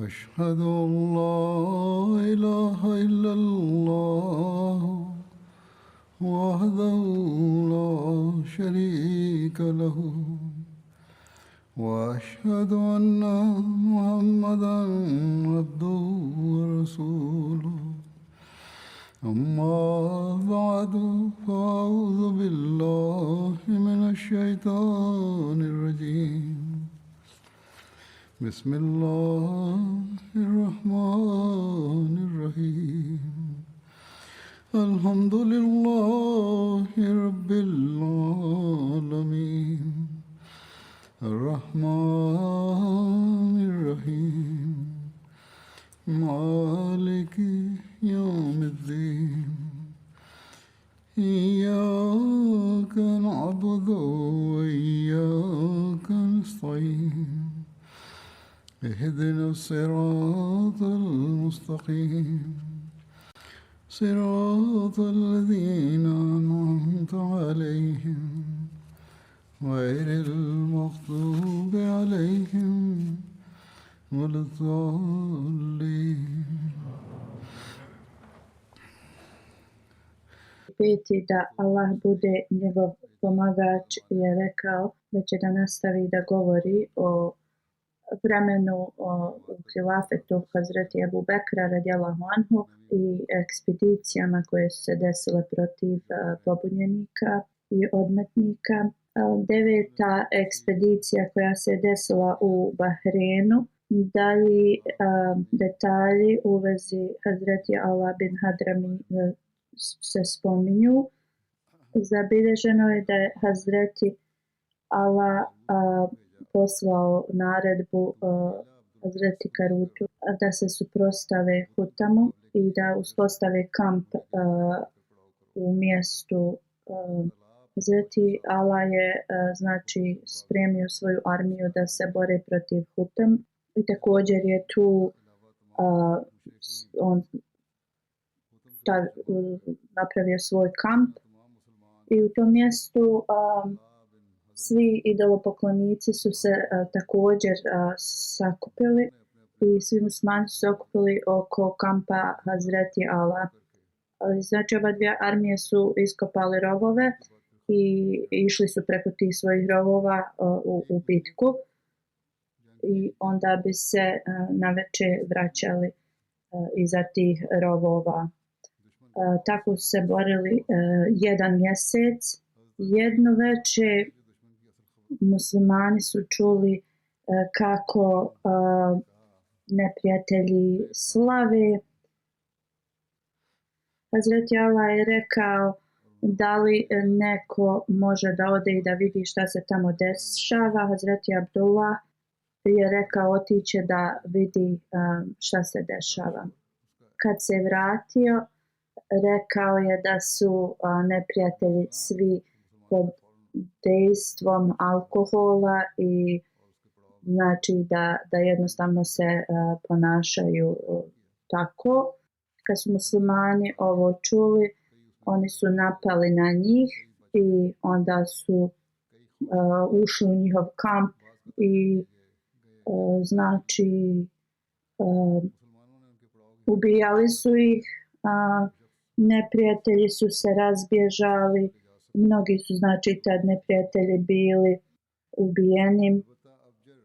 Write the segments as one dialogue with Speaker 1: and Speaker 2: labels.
Speaker 1: أشهد أن لا إله إلا الله وحده لا شريك له وأشهد أن محمدا عبده ورسوله أما بعد فأعوذ بالله من الشيطان الرجيم بسم الله الرحمن الرحيم الحمد لله رب العالمين الرحمن الرحيم مالك يوم الدين إياك نعبد وإياك نستعين اهدنا الصراط المستقيم صراط الذين أنعمت عليهم غير المغضوب عليهم ولا الضالين.
Speaker 2: Peti da Allah bude njegov pomagač je rekao da će da nastavi da govori o vremenu u hilafetu Hazreti Ebu Bekra radijallahu anhu i ekspedicijama koje su se desile protiv pobunjenika i odmetnika. Deveta ekspedicija koja se desila u Bahreinu, dalji detalji u vezi Hazreti Ala bin Hadrami se spominju. Zabilježeno je da je Hazreti Ala poslao naredbu Hazreti Karutu da se suprotstave Hutamu i da uspostave kamp u mjestu. Hazreti Ala je znači spremio svoju armiju da se bore protiv Hutam i također je tu on napravio svoj kamp i u tom mjestu svi idolopoklonici su se također sakupili i svi muslimani su se okupili oko kampa Hazreti Ala. Znači oba dvije armije su iskopali rovove i išli su preko tih svojih rovova u bitku i onda bi se navečer vraćali iza tih rovova. Tako su se borili jedan mjesec. Jedno večer muslimani su čuli kako neprijatelji slave. Hazreti Ala je rekao da li neko može da ode i da vidi šta se tamo dešava. Hazreti Abdullah je rekao otiće da vidi šta se dešava. Kad se vratio, rekao je da su neprijatelji svi pod dejstvom alkohola i znači da jednostavno se ponašaju tako. Kad su muslimani ovo čuli, oni su napali na njih i onda su ušli u njihov kamp i znači ubijali su ih, neprijatelji su se razbježali, mnogi su znači tad neprijatelji bili ubijeni,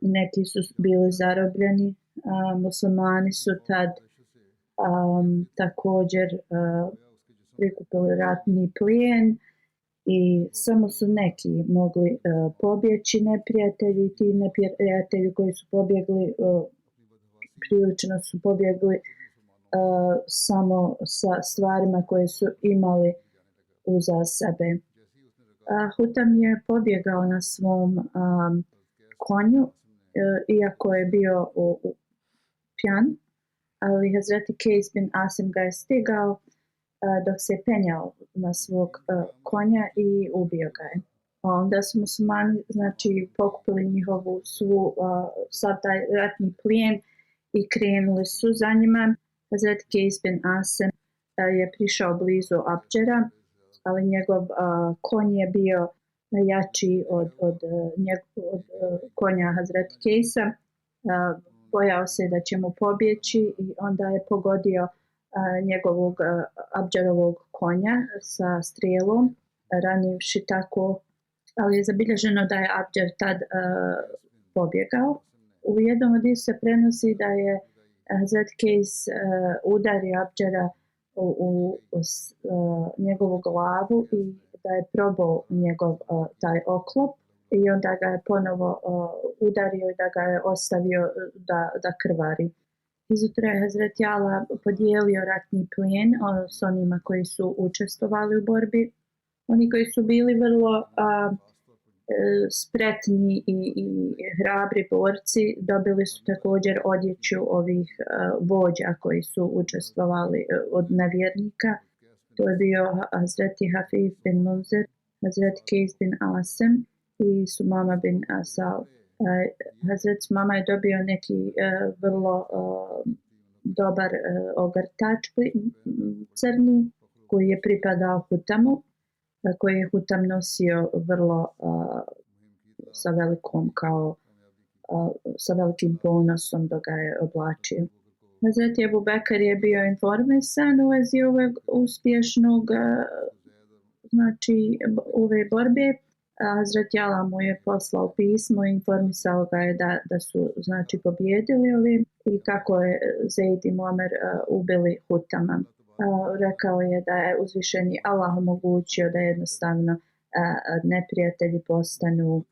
Speaker 2: neki su bili zarobljeni, muslimani su tad također prikupili ratni plijen i samo su neki mogli pobjeći neprijatelji. Ti neprijatelji koji su pobjegli prilično su pobjegli samo sa stvarima koje su imali uza sebe. Hutam je pobjegao na svom konju iako je bio pijan, ali Hazreti Kejs bin Asim ga je stigao dok se je penjao na svog konja i ubio ga je. Onda su muslimani znači pokupili njihovu sav taj ratni plijen i krenuli su za njima. Hazreti Kejs bin Asim je prišao blizu Abdžera, ali njegov konj je bio jači od konja Hazreti Kejsa. bojao se da će mu pobjeći i onda je pogodio njegovog Abdžarovog konja sa strijelom, ranivši tako, ali je zabilježeno da je Abdžar tad pobjegao. U jednom hadisu se prenosi da je Hazret Kejs udario Abdžara u njegovu glavu i da je probao njegov taj oklop i onda ga je ponovo udario i da ga je ostavio da krvari. Izutra je Hazret Ala podijelio ratni plijen s onima koji su učestvovali u borbi. Oni koji su bili vrlo spretni i hrabri borci dobili su također odjeću ovih vođa koji su učestvovali od nevjernika. To je bio Hazreti Hafif bin Munzir, Hazreti Kejs bin Asem i Sumama bin Asal. Hazret Sumama je dobio neki vrlo dobar ogrtač crni koji je pripadao Hutamu, koji je Hutam nosio vrlo sa velikom sa velikim ponosom dok ga je oblačio. Hazreti Ebu Bekr je bio informisan u vezi ovog uspješnog ove borbe. Hazreti Ala mu je poslao pismo i informisao ga je da su pobjedili ovi i kako je Zaid i Muamer ubili Hutama. Rekao je da je uzvišeni Allah omogućio da jednostavno neprijatelji postanu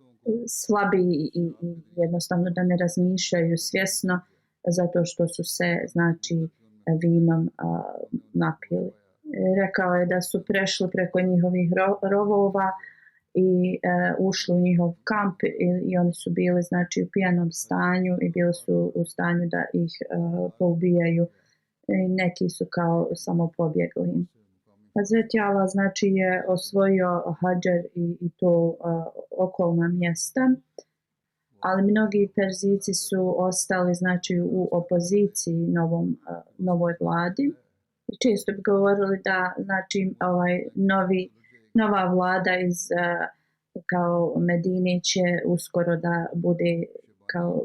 Speaker 2: slabiji i jednostavno da ne razmišljaju svjesno zato što su se vinom napili. Rekao je da su prešli preko njihovih rovova i ušli u njihov kamp i oni su bili u pijanom stanju i bili su u stanju da ih poubijaju. Neki su kao samo pobjegli. Hazret Ala je osvojio Hadžar i to okolna mjesta, ali mnogi Perzijci su ostali u opoziciji novoj vladi. I često bi govorili da nova vlada iz kao Medine će uskoro da bude kao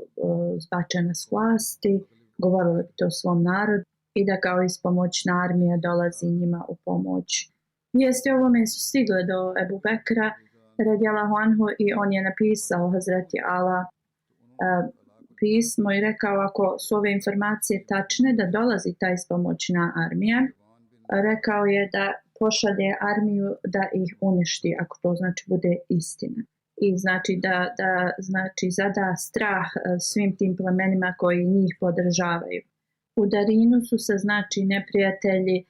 Speaker 2: zbačena s vlasti, govorili bi to svom narodu i da kao ispomoćna armija dolazi njima u pomoć. Vijesti o ovome su stigle do Ebu Bekra radijallahu anhu i on je napisao Hazreti Ala pismo i rekao ako su ove informacije tačne da dolazi ta ispomoćna armija, rekao je da pošalje armiju da ih uništi ako to bude istina. I da zada strah svim tim plemenima koji njih podržavaju. U Darinu su se neprijatelji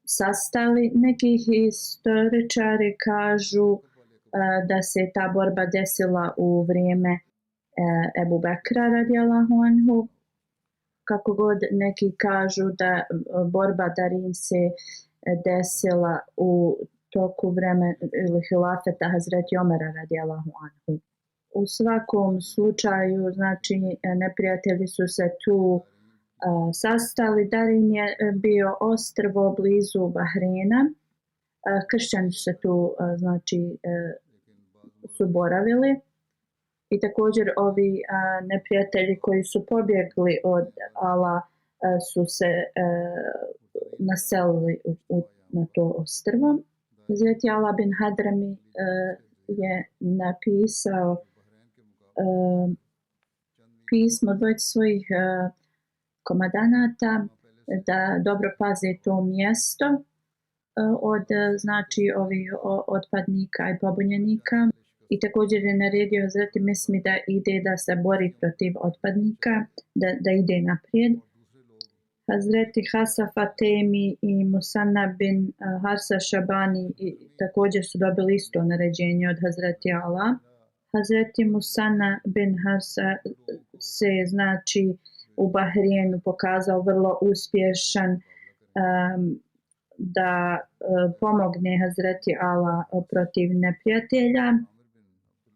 Speaker 2: sastali. Neki historičari kažu da se ta borba desila u vrijeme Ebu Bekra radijallahu anhu. Kako god neki kažu da borba Darin se desila u toku vremena ili hilafeta Hazreti Omera radijallahu anhu. U svakom slučaju, neprijatelji su se tu sastali. Darin je bio ostrvo blizu Bahreina. Kršćani su se tu su boravili. I također ovi neprijatelji koji su pobjegli od Ala su se naselili na to ostrvo. Hazreti Ala bin Hadrami je napisao pismo dvojici svojih komandanata da dobro paze to mjesto od ovih otpadnika i pobunjenika. I također je naredio Hazreti Mismi da ide da se bori protiv otpadnika, da ide naprijed. Hazreti Hasa Fatemi i Musanna bin Harsa Šabani također su dobili isto naređenje od Hazreti Ala. Hazreti Musanna bin Harsa se u Bahreinu pokazao vrlo uspješan da pomogne Hazreti Ala protiv neprijatelja.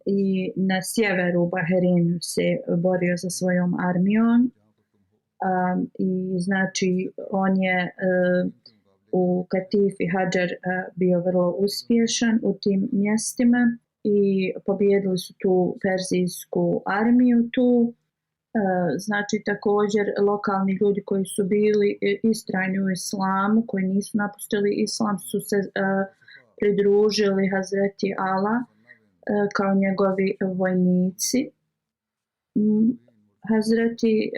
Speaker 2: I na sjeveru Bahreinu se borio sa svojom armijom i on je u Katif i Hadžar bio vrlo uspješan u tim mjestima i pobijedili su tu perzijsku armiju tu Znači također lokalni ljudi koji su bili istrajni u islamu, koji nisu napustili islam, su se pridružili Hazreti Ala kao njegovi vojnici. Hazreti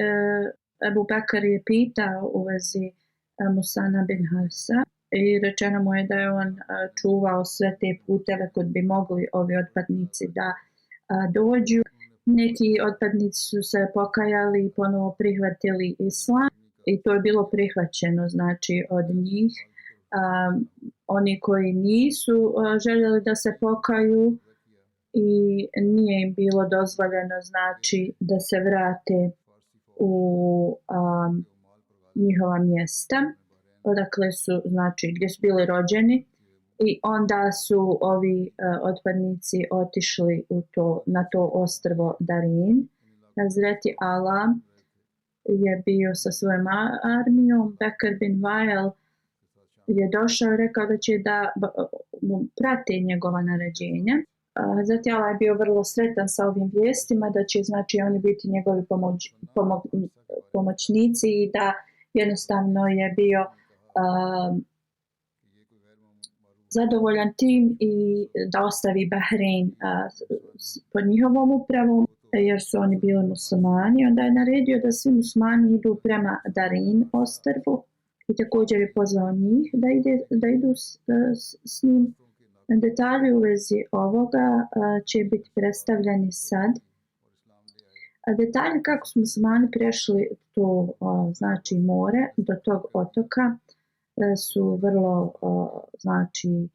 Speaker 2: Ebu Bekr je pitao u vezi Musana bin Harsa i rečeno mu je da je on čuvao sve te puteve kod bi mogli ovi otpadnici da dođu. Neki otpadnici su se pokajali i ponovo prihvatili islam i to je bilo prihvaćeno znači od njih. Oni koji nisu željeli da se pokaju i nije im bilo dozvoljeno znači da se vrate u njihova mjesta odakle su znači gdje su bili rođeni i onda su ovi otpadnici otišli na to ostrvo Darin. Hazreti Ala je bio sa svojom armijom. Bekr bin Vail je došao i rekao da će da mu prate njegova naređenja. Hazreti Ala je bio vrlo sretan sa ovim vijestima da će znači oni biti njegovi pomoćnici i da jednostavno je bio zadovoljan tim i da ostavi Bahrein pod njihovom upravom jer su oni bili muslimani. Onda je naredio da svi muslimani idu prema Darin ostrvu i također je pozvao njih da idu s njim. Detalji u vezi ovoga će biti predstavljeni sad. Detalji kako su muslimani prešli to znači more do tog otoka su vrlo znači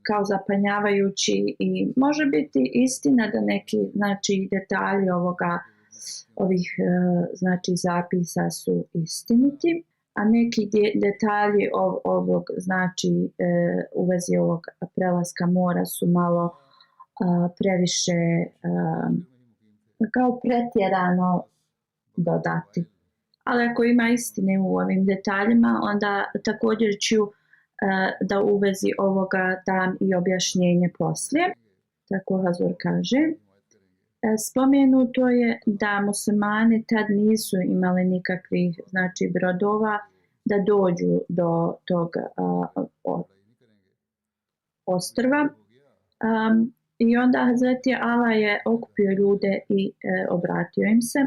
Speaker 2: kao zapanjavajući i može biti istina da neki znači detalji ovih znači zapisa su istiniti, a neki detalji ovog znači u vezi ovog prelaska mora su malo previše kao pretjerano dodati. Ali ako ima istine u ovim detaljima, onda također ću da u vezi ovoga dam i objašnjenje poslije. Tako Hazur kaže. Spomenuto je da muslimani tad nisu imali nikakvih znači brodova da dođu do tog ostrva. I onda Hazreti Ala je okupio ljude i obratio im se.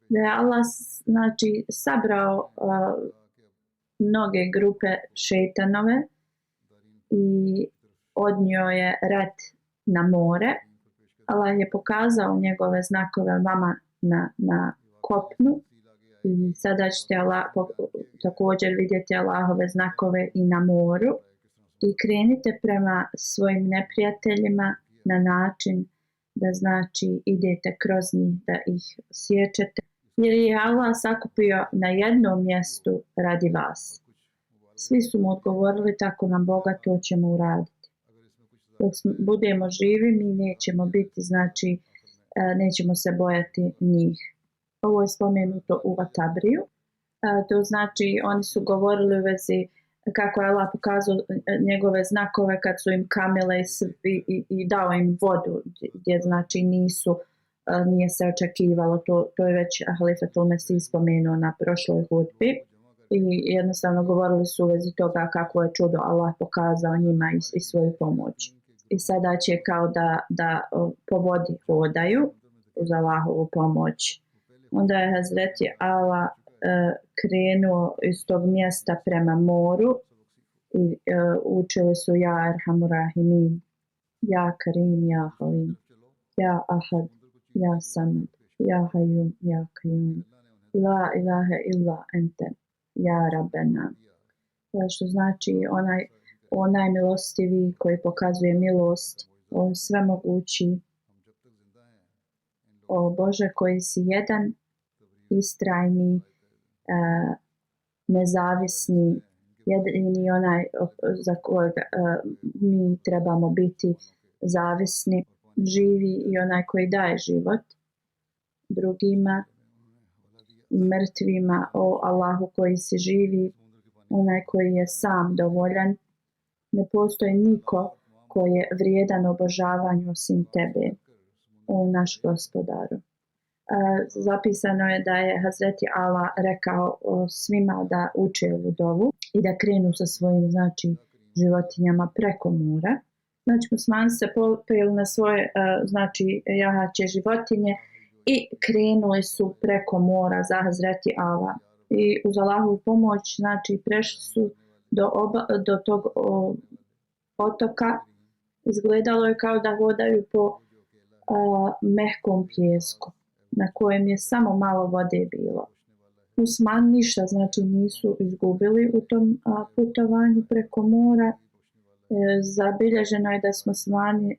Speaker 2: Da je Allah znači sabrao mnoge grupe šejtanove i odnio je rat na more. Allah je pokazao njegove znakove vama na kopnu i sada ćete također vidjeti Allahove znakove i na moru i krenite prema svojim neprijateljima na način da znači idete kroz njih, da ih siječete, jer je Allah sakupio na jednom mjestu radi vas. Svi su mu odgovorili, tako nam Boga, to ćemo uraditi. Dok budemo živi, mi nećemo biti, znači nećemo se bojati njih. Ovo je spomenuto u Atabriju. To znači oni su govorili u vezi kako je Allah pokazao njegove znakove kad su im kamile i dao im vodu gdje znači nije se očekivalo, to je već Halifatul Mesih spomenuo na prošloj hudbi i jednostavno govorili su u vezi toga kako je čudo Allah pokazao njima i svoju pomoć. I sada će kao da po vodi hodaju uz Allahovu pomoć. Onda je Hazreti Ala krenuo iz tog mjesta prema moru i učili su Ja Arhamur Rahimin, Ja Karim, Ja Halim, Ja Ahad, Ja Samad, Ja Hayyum, Ja Qayyum, La ilaha illa ente, Ja Rabbena. Što znači onaj milostiviji koji pokazuje milost, on svemogući, o Bože koji si jedan, istrajni, nezavisni, jedini onaj za kojeg mi trebamo biti zavisni, živi i onaj koji daje život drugima i mrtvima, o Allahu koji si živi, onaj koji je sam dovoljan. Ne postoji niko koji je vrijedan obožavanju osim tebe, o naš Gospodaru. Zapisano je da je Hazreti Ala rekao svima da uče ovu dovu i da krenu sa svojim znači životinjama preko mora. Znači muslimani se popeli na svoje znači jahaće životinje i krenuli su preko mora za Hazreti Ala. I uz Allahovu pomoć znači prešli su do tog otoka. Izgledalo je kao da hodaju po mehkom pijesku na kojem je samo malo vode bilo. Muslimani ništa znači nisu izgubili u tom putovanju preko mora. Zabilježeno je da smo muslimani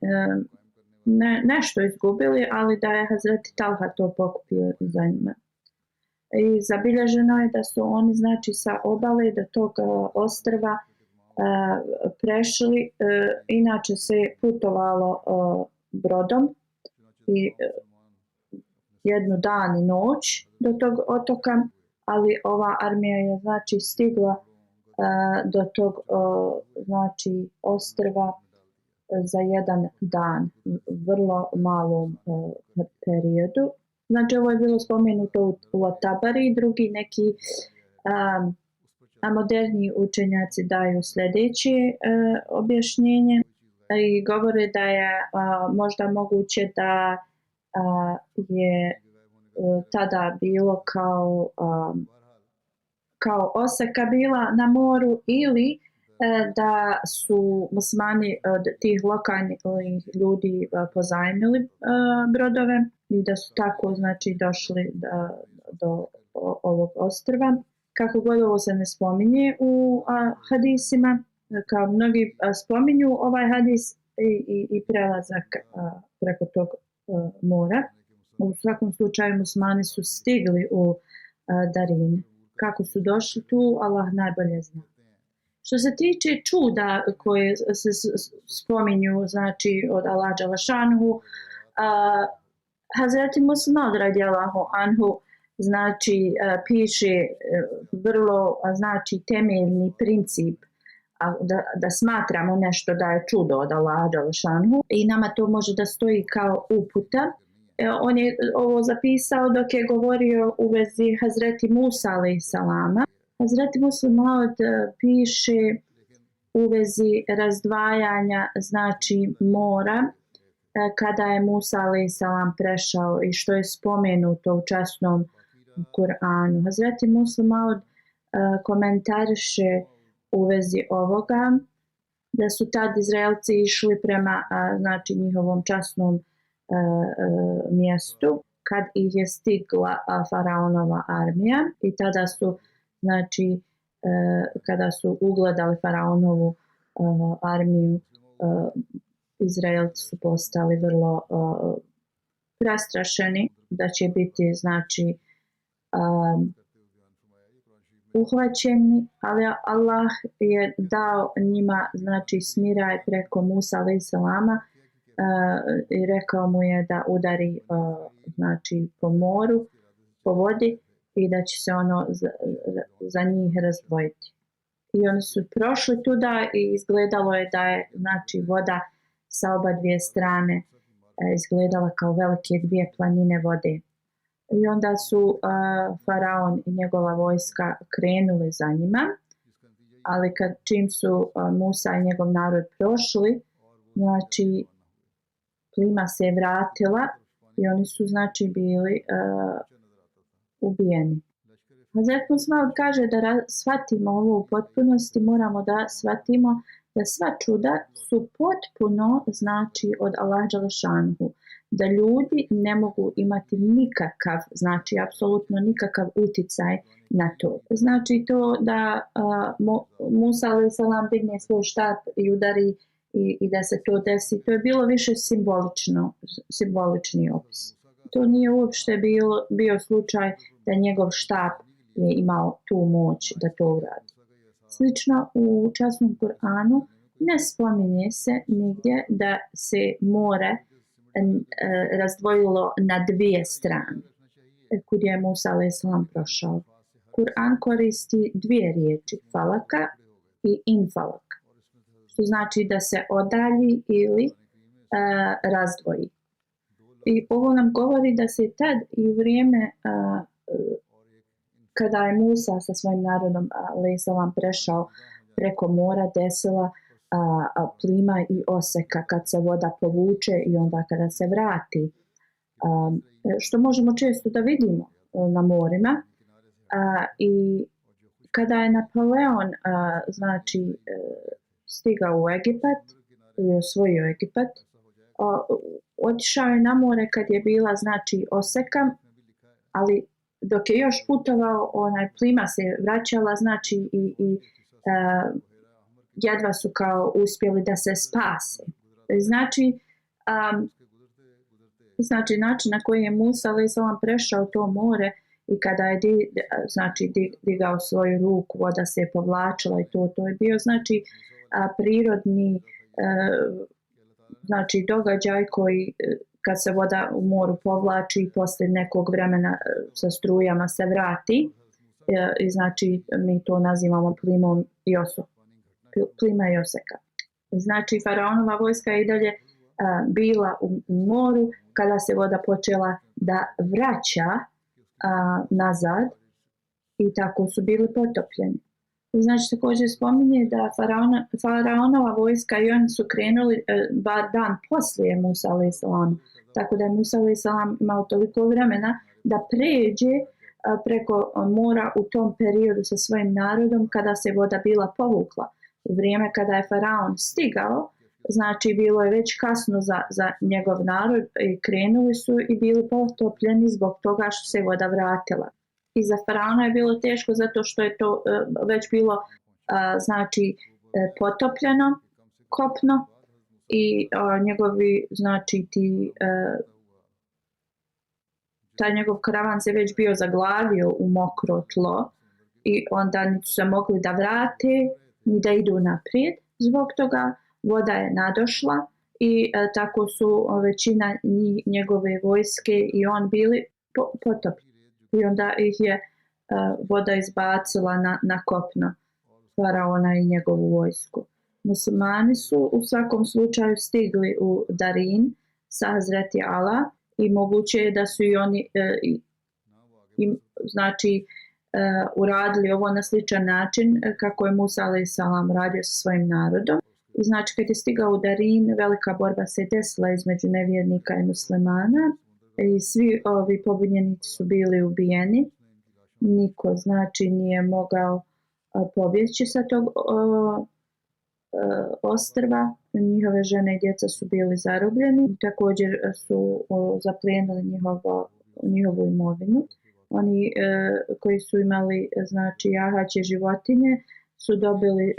Speaker 2: nešto izgubili, ali da je Hazreti Talha to pokupio za njima. I zabilježeno je da su oni znači sa obale do tog ostrva prešli, inače se putovalo brodom i jednu dan i noć do tog otoka, ali ova armija je znači stigla do tog znači ostrva za jedan dan, vrlo malom periodu. Znači ovo je bilo spomenuto u At-Tabari, drugi neki moderni učenjaci daju sljedeće objašnjenje i govore da je možda moguće da je tada bilo kao oseka bila na moru ili da su muslimani od tih lokalnih ljudi pozajmili brodove i da su tako znači došli do ovog ostrva. Kako god ovo se ne spominje u hadisima, kao mnogi spominju ovaj hadis i prelazak preko tog mora. U svakom slučaju muslimani su stigli u Darin. Kako su došli tu, Allah najbolje zna. Što se tiče čuda koje se spominju znači od Allah dželešanhu, Hazreti Muslim radijallahu anhu znači piše vrlo znači temeljni princip da smatramo nešto da je čudo od Allaha dželešanhu i nama to može da stoji kao uputa. On je ovo zapisao dok je govorio u vezi Hazreti Musa alejselama. Hazreti Musa Maud piše u vezi razdvajanja znači mora kada je Musa alejselam prešao i što je spomenuto u časnom Kur'anu. Hazreti Musa Maud komentariše u vezi ovoga da su tad Izraelci išli prema znači njihovom časnom mjestu kad ih je stigla faraonova armija i tada su znači kada su ugledali faraonovu armiju, Izraelci su postali vrlo prestrašeni da će biti znači uhvaćeni, ali Allah je dao njima znači smiraj preko Musa alejselama i rekao mu je da udari znači po moru, po vodi i da će se ono za njih razdvojiti. I oni su prošli tuda i izgledalo je da je znači voda sa oba dvije strane izgledala kao velike dvije planine vode. I onda su faraon i njegova vojska krenuli za njima, ali čim su Musa i njegov narod prošli, znači plima se je vratila i oni su znači bili ubijeni. Hazret Muslim kaže da shvatimo ovo u potpunosti, moramo da shvatimo da sva čuda su potpuno znači od Allah dželešanhu, da ljudi ne mogu imati nikakav, znači apsolutno nikakav uticaj na to. Znači to da Musa alejselam digne svoj štap i udari i da se to desi, to je bilo više simbolični opis. To nije uopšte bio slučaj da njegov štap je imao tu moć da to uradi. Slično u časnom Kur'anu ne spominje se nigdje da se more razdvojilo na dvije strane kud je Musa alejselam prošao. Kur'an koristi dvije riječi, falaka i infalak, što znači da se odalji ili razdvoji. I ovo nam govori da se tad i u vrijeme kada je Musa sa svojim narodom alejsalam prešao preko mora desila plima i oseka kad se voda povuče i onda kada se vrati. Što možemo često da vidimo na morima. I kada je Napoleon znači stigao u Egipat i osvojio Egipat, otišao je na more kad je bila znači oseka, ali dok je još putovao, plima se vraćala, znači i jedva su kao uspjeli da se spase. Znači način na koji je Musa alejsalam prešao to more i kada je digao svoju ruku, voda se je povlačila i to je bio znači prirodni znači događaj koji kad se voda u moru povlači i poslije nekog vremena sa strujama se vrati i znači mi to nazivamo plimom i oseka. Plima i oseka. Znači faraonova vojska je i dalje bila u moru kada se voda počela da vraća nazad i tako su bili potopljeni. Znači također spominje da faraonova vojska i oni su krenuli bar dan poslije Musa alejsalam. Tako da je Musa alejsalam imao toliko vremena da pređe preko mora u tom periodu sa svojim narodom kada se voda bila povukla. U vrijeme kada je faraon stigao, znači bilo je već kasno za njegov narod i krenuli su i bili potopljeni zbog toga što se voda vratila. I za faraona je bilo teško zato što je to već bilo znači potopljeno kopno i njegovi znači taj njegov karavan se već bio zaglavio u mokro tlo i onda nisu se mogli da vrate ni da idu naprijed. Zbog toga voda je nadošla i tako su većina njegove vojske i on bili potopljeni. I onda ih je voda izbacila na kopno faraona i njegovu vojsku. Muslimani su u svakom slučaju stigli u Darin sa Hazreti Ala i moguće je da su i oni znači uradili ovo na sličan način kako je Musa alejsalam radio sa svojim narodom. I znači kad je stigao u Darin, velika borba se desila između nevjernika i muslimana i svi ovi pobunjenici su bili ubijeni. Niko znači nije mogao pobjeći sa tog ostrva. Njihove žene i djeca su bili zarobljeni. Također su zaplijenili njihovu imovinu. Oni koji su imali znači jahaće životinje su dobili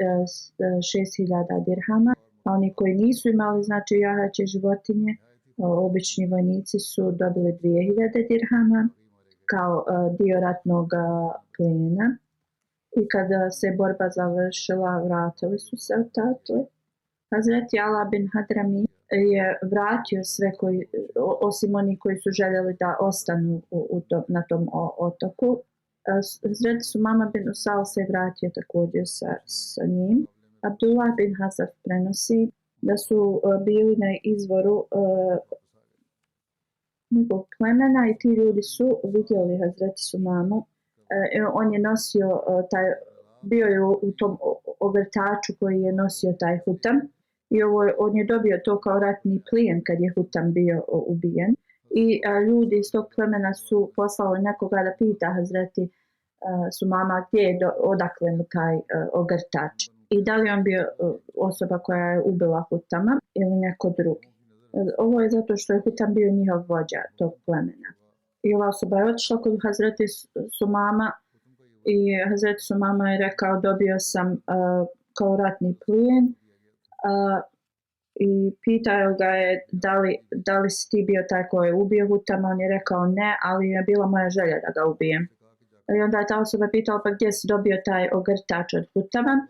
Speaker 2: 6.000 dirhama, a oni koji nisu imali znači jahaće životinje, obični vojnici su dobili 2.000 dirhama kao dio ratnog plijena. I kada se borba završila, vratili su se odatle. Hazreti Ala bin Hadrami je vratio sve osim oni koji su željeli da ostanu na tom otoku. Hazreti Sumama bin Usal se vratio također sa njim. Abdullah bin Hazaf prenosi da su bili na izvoru njegovog plemena i ti ljudi su vidjeli Hazreti Sumamu. On je nosio bio je u tom ogrtaču koji je nosio taj hutam i on je dobio to kao ratni plijen kad je hutam bio ubijen. I ljudi iz tog plemena su poslali nekoga da pita Hazreti Sumama odakle mu taj ogrtač i da li on bio osoba koja je ubila hutama ili neko drugi. Ovo je zato što je hutam bio njihov vođa tog plemena. I ova osoba je otišla kod Hazreti Sumama i Hazreti Sumama je rekao dobio sam kao ratni plijen i pitao ga je da li si ti bio taj koji je ubio hutama. On je rekao ne, ali je bila moja želja da ga ubijem. I onda je ta osoba pitala pa gdje si dobio taj ogrtač od hutama.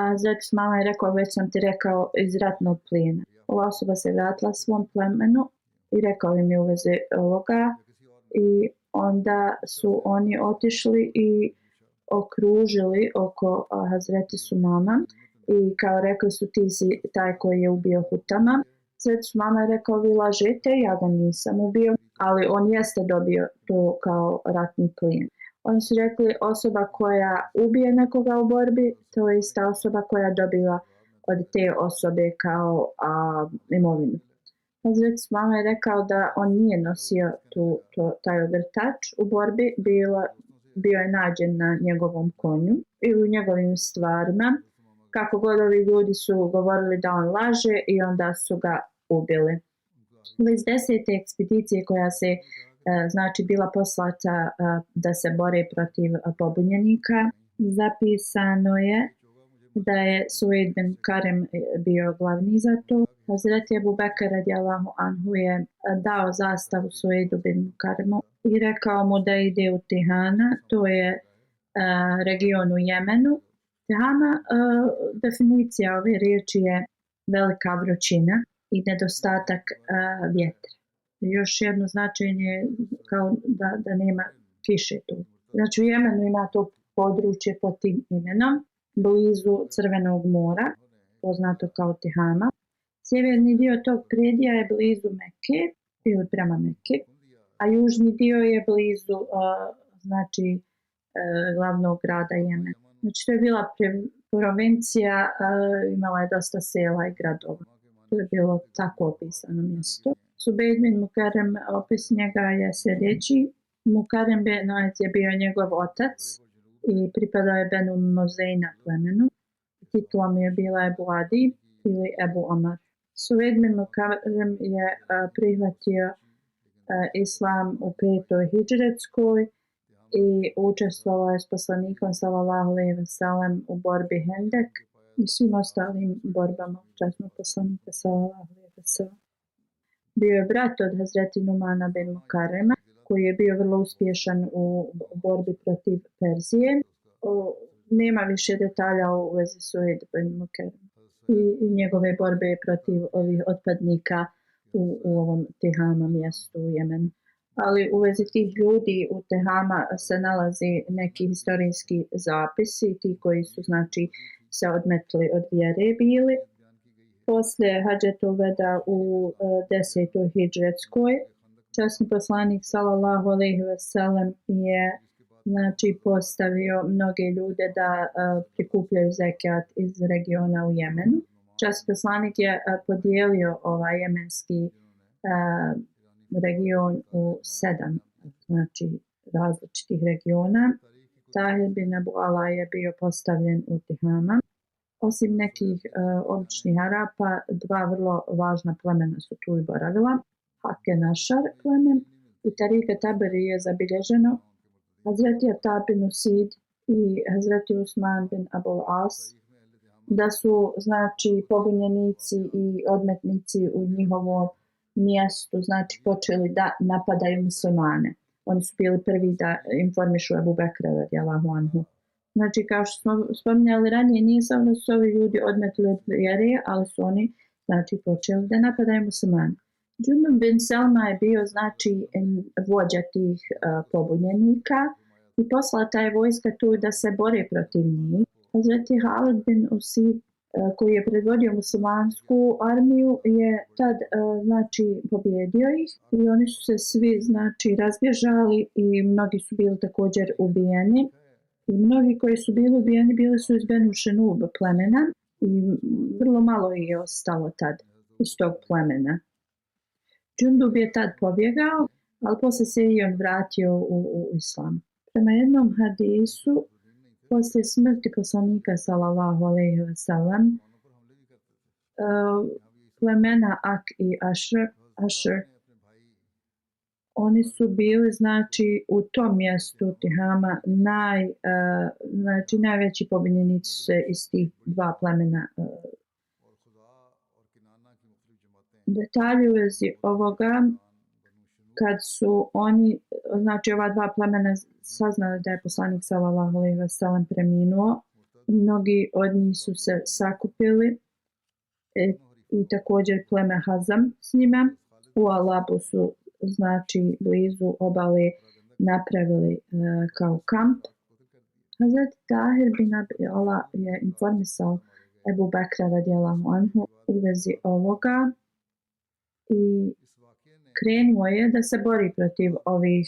Speaker 2: Hazreti Sumama je rekao već sam ti rekao iz ratnog plijena. Ova osoba se vratila svom plemenu i rekao im je u vezi ovoga i onda su oni otišli i okružili oko Hazreti Sumama i kao rekli su ti si taj koji je ubio hutama. Svetu mama je rekao, vi lažete, ja ga nisam ubio, ali on jeste dobio to kao ratni plijen. Oni su rekli, osoba koja ubije nekoga u borbi, to je ista osoba koja dobiva od te osobe kao imovinu. Hazret Mama je rekao da on nije nosio taj ogrtač u borbi, bio je nađen na njegovom konju ili u njegovim stvarima. Kako god ovi ljudi su govorili da on laže i onda su ga ubili. Iz 10. ekspedicije koja se znači bila poslata da se bore protiv pobunjenika, zapisano je da je Sueid bin Karem bio glavni za to. Hazreti Ebu Bekr radijallahu anhu je dao zastavu Sueidu bin Karemu i rekao mu da ide u Tihana, to je region u Jemenu. Tihana, definicija ove riječi je velika vrućina i nedostatak vjetra. Još jedno značenje kao da nema kiše tu. Znači u Jemenu ima to područje pod tim imenom, blizu Crvenog mora, poznato kao Tihama. Sjeverni dio tog predija je blizu Mekke ili prema Mekke, a južni dio je blizu glavnog grada Jemena. Znači to je bila provincija, imala je dosta sela i gradova. To je bilo tako opisano mjesto. Subeid bin Mukarem, opis njega je sljedeći. Mukarem bin Noac je bio njegov otac i pripadao je Benu Mozeina plemenu. Titula mu je bila Ebu Adi ili Ebu Omar. Suveid bin Mukarem je prihvatio islam u 5. hidžretskoj i učestvovao je s poslanikom sallallahu alejhi ve sellem u borbi Hendek i svim ostalim borbama časnog poslanika sallallahu alejhi ve sellem. Bio je brat od Hazreti Numana bin Mukarema, koji je bio vrlo uspješan u borbi protiv Perzije. Nema više detalja u vezi Sueid bin Mukarem i njegove borbe protiv ovih otpadnika u ovom Tihama mjestu u Jemenu. Ali u vezi tih ljudi u Tihama se nalazi neki historijski zapisi, ti koji su znači se odmetli od vjere bili. Poslije Hadžetul Veda u 10. hidžretskoj, časni poslanik sallallahu alejhi ve sellem je znači postavio mnoge ljude da prikupljaju zekat iz regiona u Jemenu. Časni poslanik je podijelio ovaj jemenski region u 7 znači različitih regiona. Tahir bin Abu Ala je bio postavljen u Tihama. Osim nekih običnih Arapa, 2 vrlo važna plemena su tu i boravila. Hakke Našar plemen i Tarika Taberi je zabilježeno Hazreti Atab bin Usid i Hazreti Usman bin Abul As da su znači pobunjenici i odmetnici u njihovom mjestu znači počeli da napadaju muslimane. Oni su bili prvi da informišu Ebu Bekra radijallahu anhu. Znači, kao što smo spominjali ranije, nije samo da su ovi ljudi odmetli od vjere, ali su oni znači počeli da napadaju muslimane. Džundub bin Selma je bio znači vođa tih pobunjenika i poslata je vojska tu da se bore protiv njih. Hazreti Halid bin Usid, koji je predvodio muslimansku armiju, je tad znači pobjedio ih i oni su se svi znači razbježali i mnogi su bili također ubijeni. I mnogi koji su bili ubijeni bili su iz Benu Šenub plemena i vrlo malo ih je ostalo tad iz tog plemena. Džundub je tad pobjegao, ali poslije se i on vratio u islam. Prema jednom hadisu, poslije smrti poslanika sallallahu alejhi ve sellem, plemena Ak i Ašr, oni su bili znači u tom mjestu Tihama znači najveći pobunjenici su se iz tih 2 plemena. Detalji u vezi ovoga, kad su oni, znači ova 2 plemena saznali da je poslanik sallallahu alejhi ve sellem preminuo, mnogi od njih su se sakupili i također pleme Hazam s njima. U Alabu su znači blizu obale napravili kao kamp. Hazret Tahir bin Abi Ala je informisao Ebu Bekra radijallahu anhu u vezi ovoga i krenuo je da se bori protiv ovih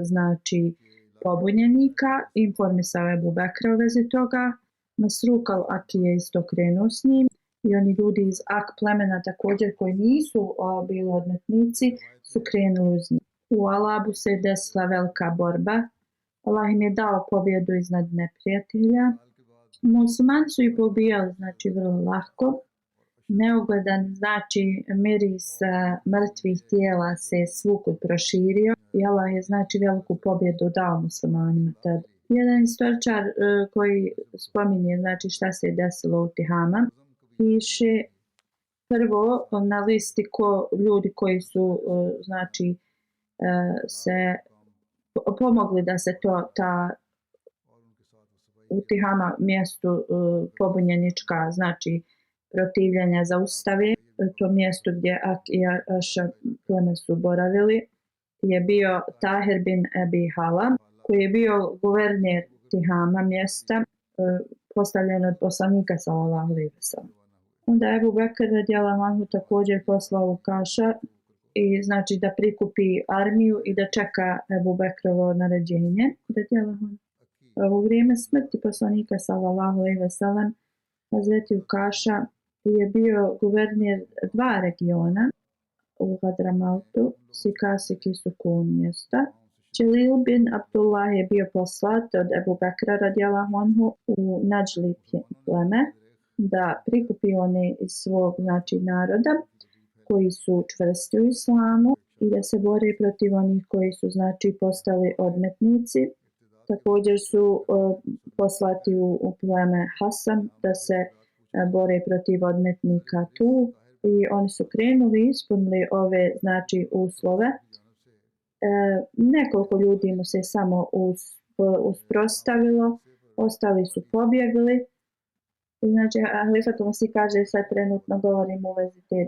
Speaker 2: znači pobunjenika, informisao je Ebu Bekra u vezi toga. Masruk al-Aki je isto krenuo s njim i oni ljudi iz Ak plemena također koji nisu bili odmetnici su krenuli uz njih. U Alabu se je desila velika borba. Allah im je dao pobjedu iznad neprijatelja. Muslimani su ih pobijali, znači vrlo lahko. Neugodan, znači miris mrtvih tijela se svukud proširio i Allah je znači veliku pobjedu dao muslimanima tad. Jedan istoričar koji spominje znači šta se je desilo u Tihama, piše prvo na listi ljudi koji su znači se pomogli da se ta u Tihama mjestu pobunjenička znači protivljenja zaustave. To mjesto gdje Ak i Aša pleme su boravili je bio Tahir bin Abi Hala, koji je bio guverner Tihama mjesta, postavljen od poslanika sallallahu alejhi ve sellem. Onda je Ebu Bekr radijallahu anhu također poslao Ukaša i znači da prikupi armiju i da čeka Ebu Bekrovo naređenje radijallahu anhu. U vrijeme smrti poslanika sallallahu alejhi ve sellem Hazreti Ukaša je bio guverner dva regiona u Hadramautu, Sikasik i Sukun mjesta. Čelil bin Abdullah je bio poslat od Ebu Bekra radijallahu anhu u Nađli pleme da prikupi one iz svog znači naroda koji su čvrsti u islamu i da se bore protiv onih koji su znači postali odmetnici. Također su poslati u pleme Hasan da se bore protiv odmetnika tu i oni su krenuli, ispunili ove znači uslove. Nekoliko ljudi mu se samo usprostavilo, ostali su pobjegli. Znači, Halifatul Masih kaže, sad trenutno govorim u vezi te 10.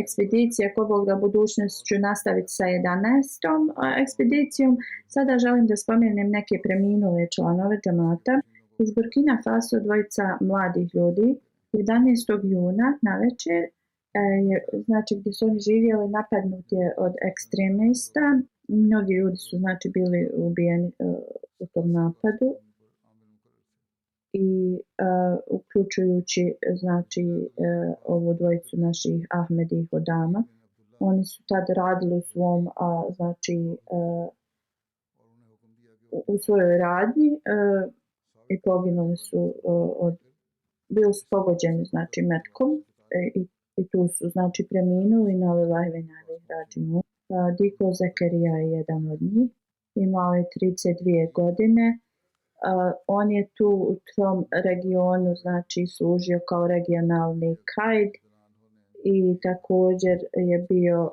Speaker 2: ekspedicije, ko Bog da budućnost ću nastaviti sa 11. ekspedicijom. Sada želim da spomenem neke preminule članove džamata. Iz Burkina Faso dvojica mladih ljudi 11. juna na večer, znači gdje su oni živjeli, napadnut je od ekstremista. Mnogi ljudi su znači bili ubijeni u tom napadu i uključujući znači ovu dvojicu naših Ahmedi i Hodama. Oni su tad radili u svom znači u svojoj radnji i poginuli su bili su pogođeni znači metkom i tu su znači preminuli na lillahi wa inna ilaihi rađiun. Diko Zakarija je jedan od njih, imao je 32 godine. On je tu u tom regionu znači služio kao regionalni kaid i također je bio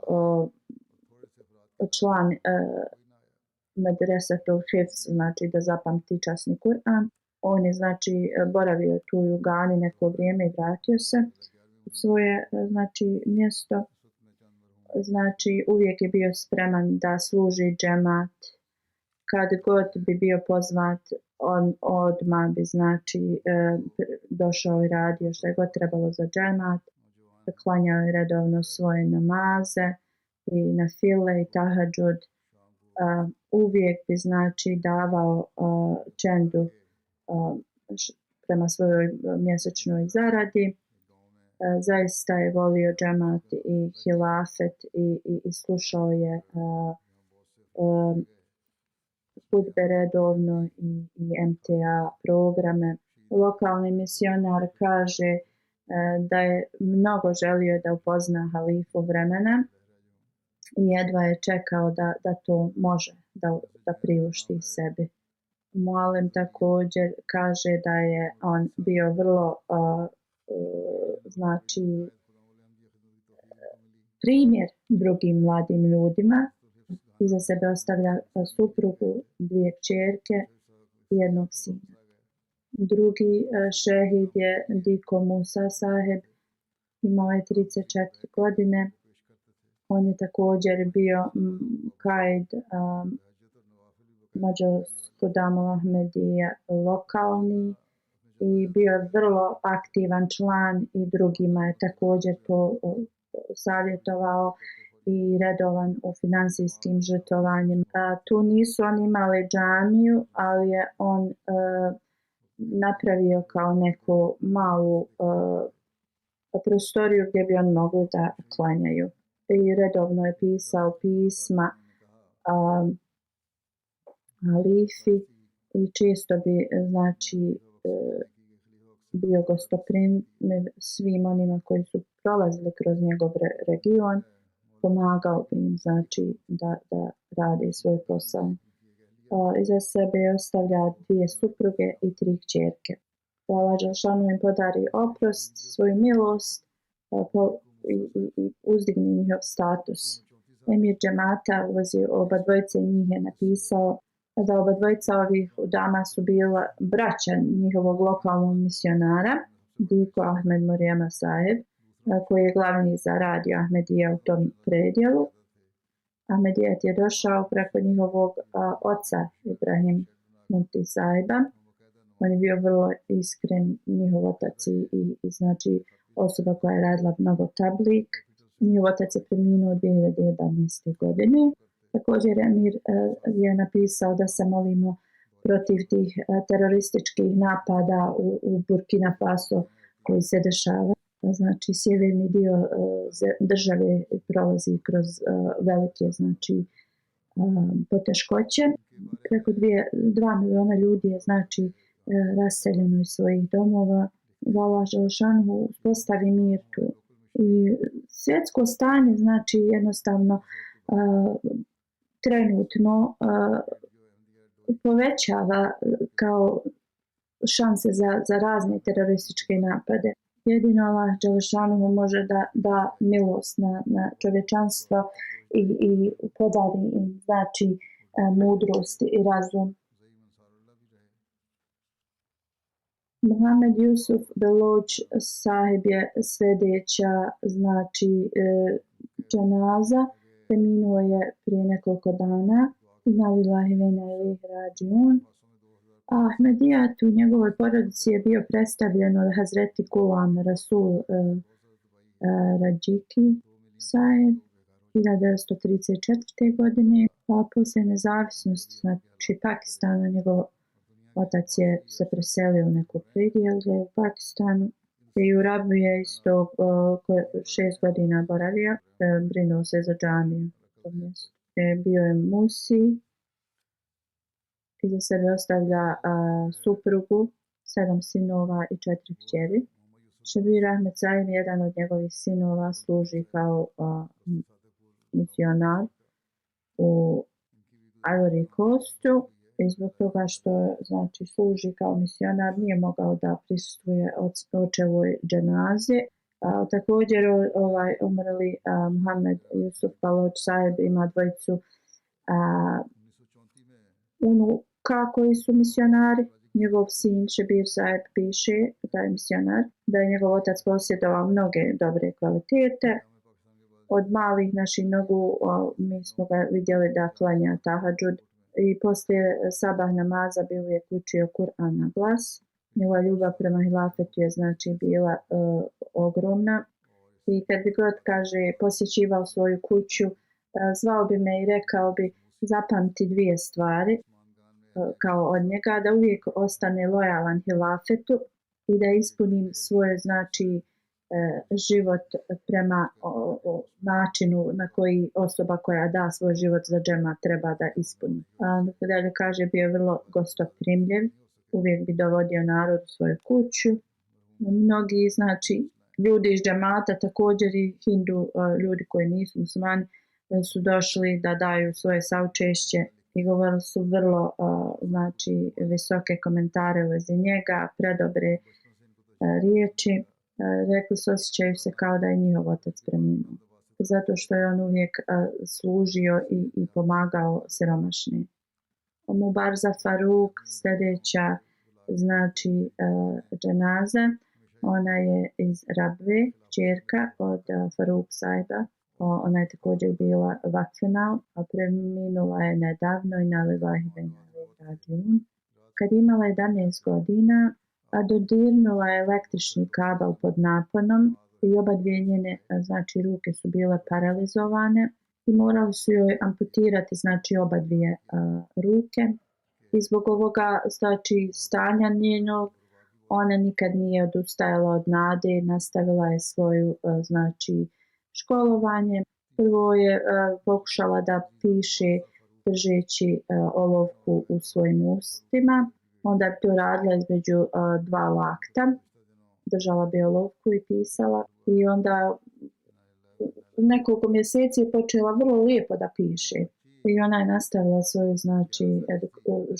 Speaker 2: član Medresetul Hifz, znači da zapamti časni Kur'an. On je znači boravio tu u Gani neko vrijeme i vratio se u svoje znači mjesto. Znači uvijek je bio spreman da služi džemat. Kad god bi bio pozvat, on odmah bi znači došao i radio što je god trebalo za džemat. Klanjao je redovno svoje namaze i na file i tahadžud. Uvijek bi znači davao čendu prema svojoj mjesečnoj zaradi. Zaista je volio džemat i hilafet i slušao je hudbe redovno i MTA programe. Lokalni misionar kaže da je mnogo želio da upozna halifu vremena i jedva je čekao da to može da priušti sebi. Mualem također kaže da je on bio vrlo znači primjer drugim mladim ljudima. Iza sebe ostavlja suprugu, 2 kćerke i 1 sina. Drugi šehid je Diko Musa Saheb, imao je 34 godine. On je također bio kaid Mađarsko Damul Ahmedija lokalni i bio je vrlo aktivan član i drugima je također savjetovao i redovan u finansijskim žrtvovanjima. Tu nisu oni imali džamiju, ali je on napravio kao neku malu prostoriju gdje bi on mogli da klanjaju. I redovno je pisao pisma halifi i često bi znači bio gostoprimljiv svim onima koji su prolazili kroz njegov region, pomagao bi im znači da rade svoj posao. Iza sebe ostavlja 2 supruge i 3 kćerke. Allah dželešanu im podari oprost, svoju milost i uzdigne njihov status. Emir džemata vozi oba dvojice njih je napisao da oba dvojica ovih dama su bila braća njihovog lokalnog misionara, Diko Ahmed Morijema Saheb, koji je glavni za radio Ahmedija u tom predjelu. Ahmedijet je došao preko njihovog oca Ibrahim Munti Saheba. On je bio vrlo iskren, njihov otac i znači osoba koja je radila mnogo tablik. Njihov otac je preminuo 2011. godine. Također Emir je napisao da se molimo protiv tih terorističkih napada u Burkina Faso koji se dešava. Znači sjeverni dio države prolazi kroz velike znači poteškoće. Preko 2 miliona ljudi je znači raseljeno iz svojih domova. Allah dželešanu uspostavi mir tu. I svjetsko stanje znači jednostavno trenutno povećava kao šanse za razne terorističke napade. Jedino Allah dželešanu može da milost na čovječanstvo i podari im znači mudrost i razum. Muhammed Yusuf Beloch Sahib je sljedeća znači dženaza. Preminuo je prije nekoliko dana. Inna lillahi wa inna ilaihi rađiun. Ahmedijat u njegovoj porodici je bio predstavljen od Hazreti Gulam Rasul Rajiki Sahib 1934. godine. Poslije nezavisnosti znači Pakistana njegov otac je se preselio u neku predjelje u Pakistanu i u Rabu je isto 6 godina boravio, brinuo se za džamiju. Bio je musi, iza sebe ostavlja suprugu, 7 sinova i 4 kćeri. Šebir Ahmed Sahib, jedan od njegovih sinova, služi kao misionar u Ivory Coastu. I zbog toga što znači služi kao misionar nije mogao da prisustvuje očevoj dženazi. Također umrli Muhammed Yusuf Beloch Sahib ima dvojicu unuka koji su misionari. Njegov sin Šebir Sahib piše da je misionar, da je njegov otac posjedovao mnoge dobre kvalitete. Od malih naših nogu mi smo ga vidjeli da klanja tahadžud. I poslije sabah namaza bi uvijek učio Kur'an na glas. Njegova ljubav prema hilafetu je znači bila ogromna. I kad bi god, kaže, posjećivao svoju kuću, zvao bi me i rekao bi zapamti 2 stvari kao od njega, da uvijek ostane lojalan hilafetu i da ispunim svoje znači život prema načinu na koji osoba koja da svoj život za džemat treba da ispuni. Dalje kaže, bio je vrlo gostoprimljiv, uvijek bi dovodio narod u svoju kuću. Mnogi znači ljudi iz džemata, također i hindu ljudi koji nisu muslimani, su došli da daju svoje saučešće i govorili su vrlo znači visoke komentare u vezi njega, predobre riječi. Rekli su, osjećaju se kao da je njihov otac preminuo. Zato što je on uvijek služio i pomagao siromašnim. Mubarza Faruk, sljedeća znači dženaza, ona je iz Rabve, kćerka od Faruk Sahiba. Ona je također bila vakfinal, a preminula je nedavno i na lillahi wa inna ilaihi rađiun. Kad imala 11 godina, a dodirnula je električni kabel pod naponom i oba dvije njene znači ruke su bile paralizovane i morali su joj amputirati znači oba dvije ruke. I zbog ovoga znači stanja njenog ona nikad nije odustajala od nade, nastavila je svoju znači školovanje. Prvo je pokušala da piše držeći olovku u svojim ustima, onda je to radila između dva lakta, držala bi olovku i pisala i onda u nekoliko mjeseci je počela vrlo lijepo da piše. I ona je nastavila svoje znači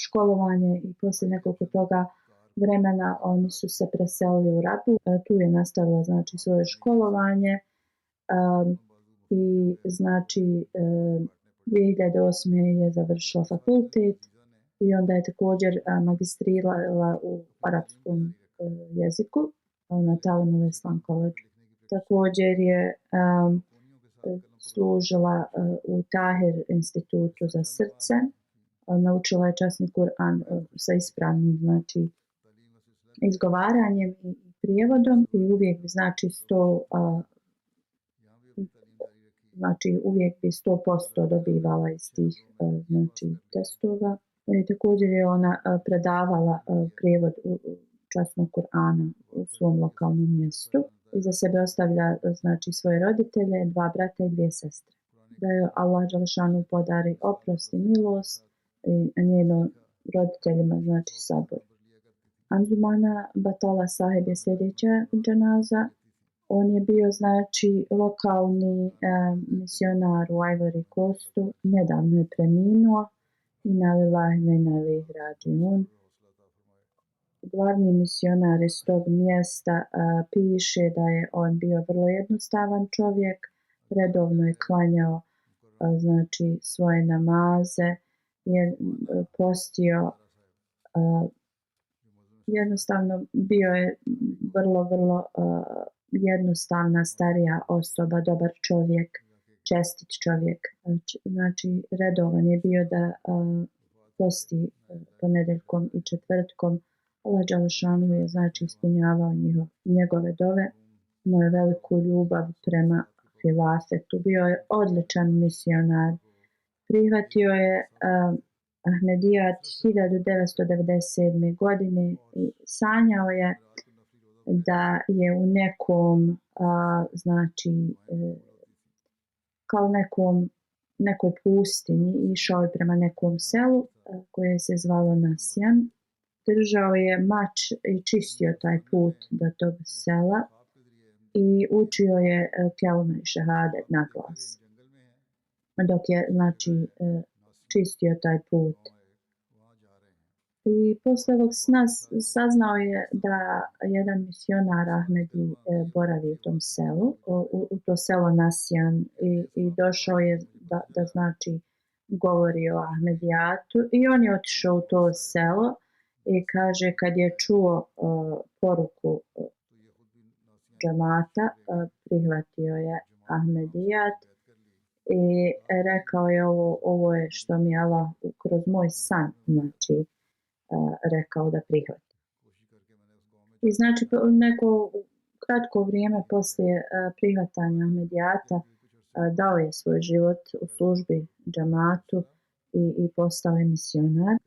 Speaker 2: školovanje i poslije nekoliko toga vremena oni su se preselili u Rabu. Tu je nastavila znači svoje školovanje i znači 2008. je završila fakultet i onda je također magistrirala u arapskom jeziku na Talimul Islam College. Također je služila u Tahir institutu za srce. Naučila je časni Kur'an sa ispravnim znači izgovaranjem i prijevodom i uvijek bi znači uvijek bi 100% dobivala iz tih znači testova. I također je ona predavala prijevod časnog Kur'ana u svom lokalnom mjestu. Iza sebe ostavlja znači svoje roditelje, 2 brata i 2 sestre. Da je Allah dželešanu podari oprost i milost i njenim roditeljima znači sabor. Anzumana Batala Saheb je sljedeća dženaza. On je bio znači lokalni misionar u Ivory Coastu. Nedavno je preminuo. Inna lillahi wa inna ilaihi rađiun. Glavni misionar iz tog mjesta piše da je on bio vrlo jednostavan čovjek, redovno je klanjao znači svoje namaze, je postio, jednostavno bio je vrlo jednostavna starija osoba, dobar čovjek, čestit čovjek. Znači redovan je bio da posti ponedjeljkom i četvrtkom. Allah dželešanu je znači ispunjavao njegove dove, imao je veliku ljubav prema hilafetu, bio je odličan misionar. Prihvatio je Ahmedijat 1997. godine i sanjao je da je u nekom znači kao nekoj pustinji išao je prema nekom selu koje se zvalo Nasjan. Držao je mač i čistio taj put do tog sela i učio je kelme i šehadet na glas. Dok je znači čistio taj put. I posle ovog sna saznao je da jedan misionar Ahmedi boravi u tom selu, u to selo Nasjan i došao je da znači govori o Ahmedijatu i on je otišao u to selo i kaže kad je čuo poruku džamata, prihvatio je Ahmedijat i rekao je ovo je što mi Allah kroz moj san znači rekao da prihvati. I znači neko kratko vrijeme poslije prihvatanja Ahmedijata dao je svoj život u službi džamatu i postao je misionar.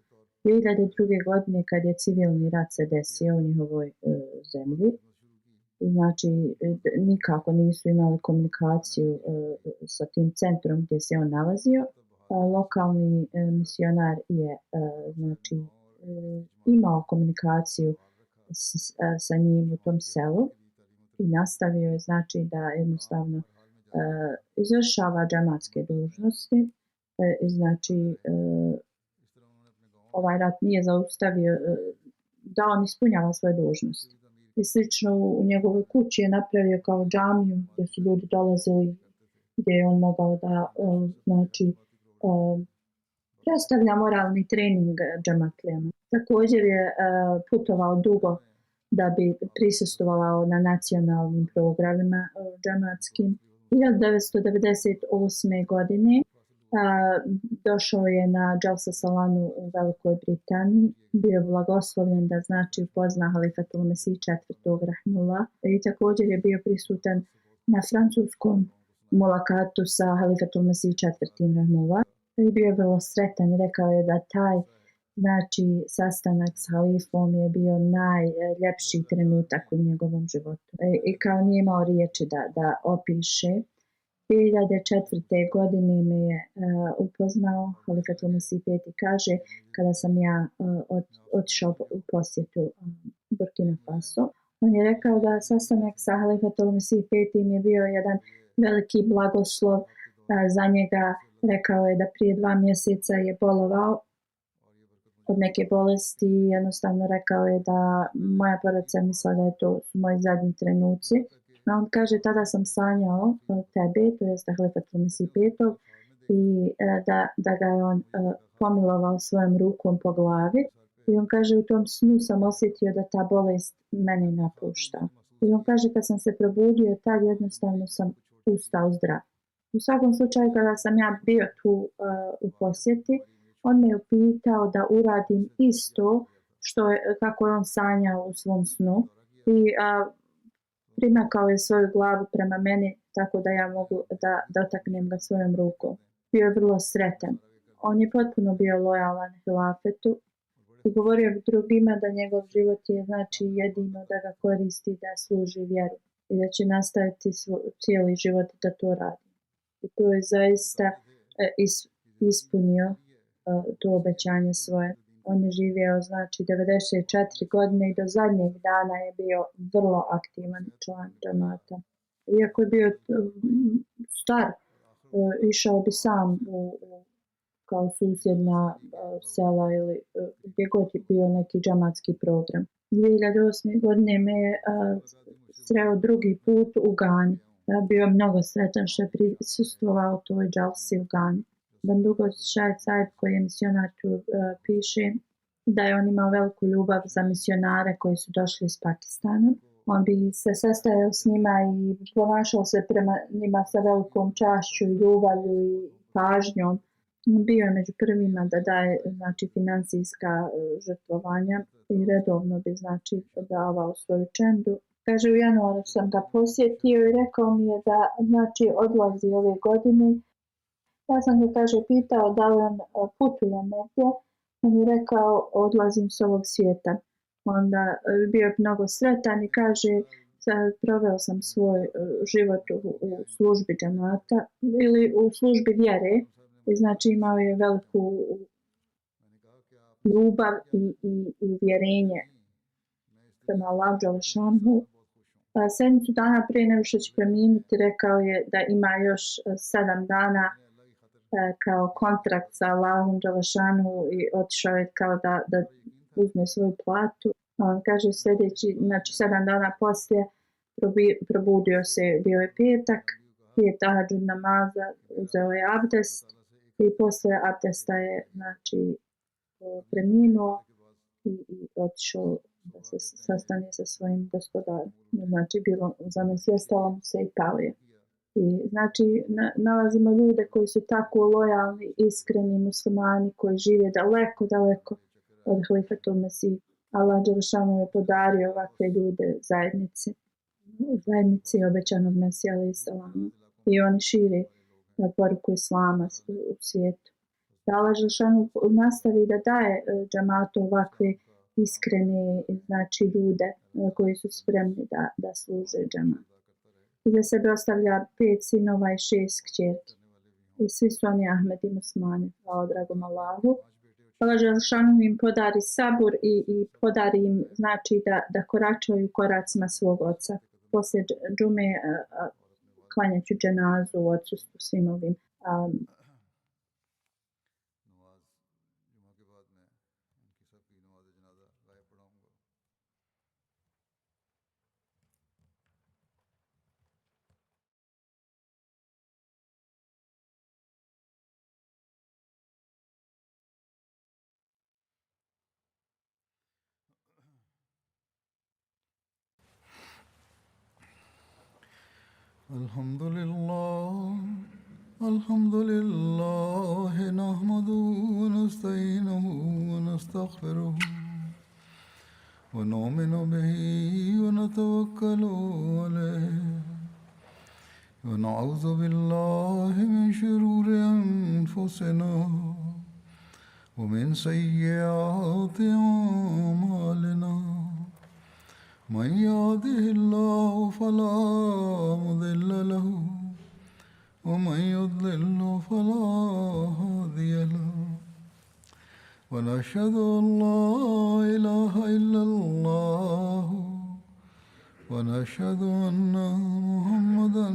Speaker 2: 2002. godine kad je civilni rat se desio u njihovoj zemlji, znači nikako nisu imali komunikaciju sa tim centrom gdje se on nalazio. Lokalni misionar je znači imao komunikaciju sa njim u tom selu i nastavio je znači da jednostavno izvršava džematske dužnosti. Znači ovaj rat nije zaustavio da on ispunjava svoje dužnosti. I slično u njegovoj kući je napravio kao džamiju gdje su ljudi dolazili, gdje je on mogao da znači predstavlja moralni trening džematlijama. Također je putovao dugo da bi prisustvovao na nacionalnim programima džematskim. 1998. godine Došao je na Jalsa Salanu u Velikoj Britaniji, bio je blagoslovljen da znači upozna Halifatul Mesih četvrtog rahmullah i također je bio prisutan na francuskom mulakatu sa Halifatul Mesih četvrtim rahmullah i bio je vrlo sretan. Rekao je da taj znači sastanak s halifom je bio najljepši trenutak u njegovom životu i kao nije imao riječi da opiše. 2004. godine me je upoznao Halifatul Mesih V kaže kada sam ja otišao u posjetu Burkina Faso. On je rekao da sastanak sa Halifatul Mesih V je bio jedan veliki blagoslov za njega. Rekao je da prije 2 mjeseca je bolovao od neke bolesti. Jednostavno rekao je da moja porodica misla da je to moji zadnji trenuci. A on kaže tada sam sanjao tebe, to jest Halifatul Mesih V i da ga je on pomilovao svojom rukom po glavi. I on kaže u tom snu sam osjetio da ta bolest mene napušta. I on kaže kad sam se probudio tad jednostavno sam ustao zdrav. U svakom slučaju kada sam ja bio tu u posjeti, on me je upitao da uradim isto kako je on sanjao u svom snu i primakao je svoju glavu prema meni tako da ja mogu da dotaknem ga svojom rukom. Bio je vrlo sretan. On je potpuno bio lojalan hilafetu i govorio drugima da njegov život je znači jedino da ga koristi da služi vjeru i da će nastaviti cijeli život da to radi. I to je zaista ispunio to obećanje svoje. On je živio znači 94 godine i do zadnjeg dana je bio vrlo aktivan član džamata. Iako je bio star, išao bi sam kao susjedna sela ili gdje god je bio neki džamatski program. 2008. godine me je sreo drugi put u Gani. Bio mnogo sretan što je prisustvovao toj džalsi u Gani. Bandugos Šajt Saib koji je misionar tu piše da je on imao veliku ljubav za misionare koji su došli iz Pakistana. On bi se sastajao s njima i ponašao se prema njima sa velikom čašću i ljubavlju i pažnjom. Bio je među prvima da daje znači financijska žrtvovanja i redovno bi znači davao svoju čendu. Kaže u januaru sam ga posjetio i rekao mi je da znači odlazi ove godine. Ja sam ga kaže pitao da li on putuje negdje. On je rekao odlazim s ovog svijeta. Onda bio je mnogo sretan i kaže proveo sam svoj život u službi džamata ili u službi vjere. I znači imao je veliku ljubav i uvjerenje prema Allahu dželešanu. Sedmicu dana prije nego što će preminuti rekao je da ima još 7 dana kao kontrakt sa Allahom dželešanu i otišao je kao da uzme svoju platu. On kaže sljedeći, znači 7 dana poslije probudio se, bio je petak, prije tahadžud namaza uzeo je abdest i poslije abdesta je znači preminuo i otišao da se sastane sa svojim gospodarom. Znači bilo zamesjestalo mu se i pao je. I znači nalazimo ljude koji su tako lojalni, iskreni muslimani koji žive daleko od Halifatul Mesih. Allah dželešanu je podario ovakve ljude zajednici obećanog Mesija alejhi selam i oni šire poruku islama u svijetu. Da Allah dželešanu nastavi da daje džamatu ovakve iskrene znači ljude koji su spremni da služe džamat. Iza sebe ostavlja 5 sinova i 6 kćerki. I svi su oni Ahmedi muslimani, hvala dragom Allahu. Allah dželešanu im podari sabur i podari im znači da koračaju koracima svog oca. Poslije džume klanjaću dženazu u odsustvu svim ovim
Speaker 1: الحمد لله الحمد لله نحمده ونستعينه ونستغفره ونؤمن به ونتوكل عليه ونعوذ بالله من شرور أنفسنا ومن سيئات أعمالنا من يهده الله فلا مضل له ومن يضلل فلا هادي له ونشهد أن لا إله إلا الله ونشهد أن محمدا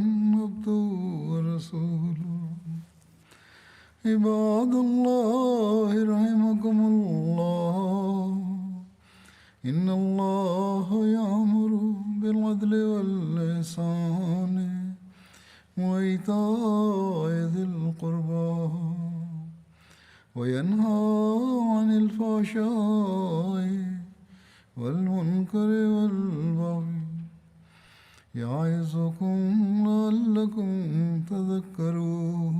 Speaker 1: عبده ورسوله عباد الله رحمكم الله إن الله يأمر بالعدل والإحسان وإيتاء ذي القربى وينهى عن الفحشاء والمنكر والبغي يعظكم لعلكم تذكرون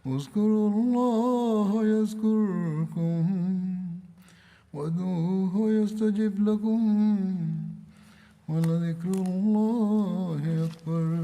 Speaker 1: اذكروا الله يذكركم وادعوه يستجب لكم ولذكر الله أكبر.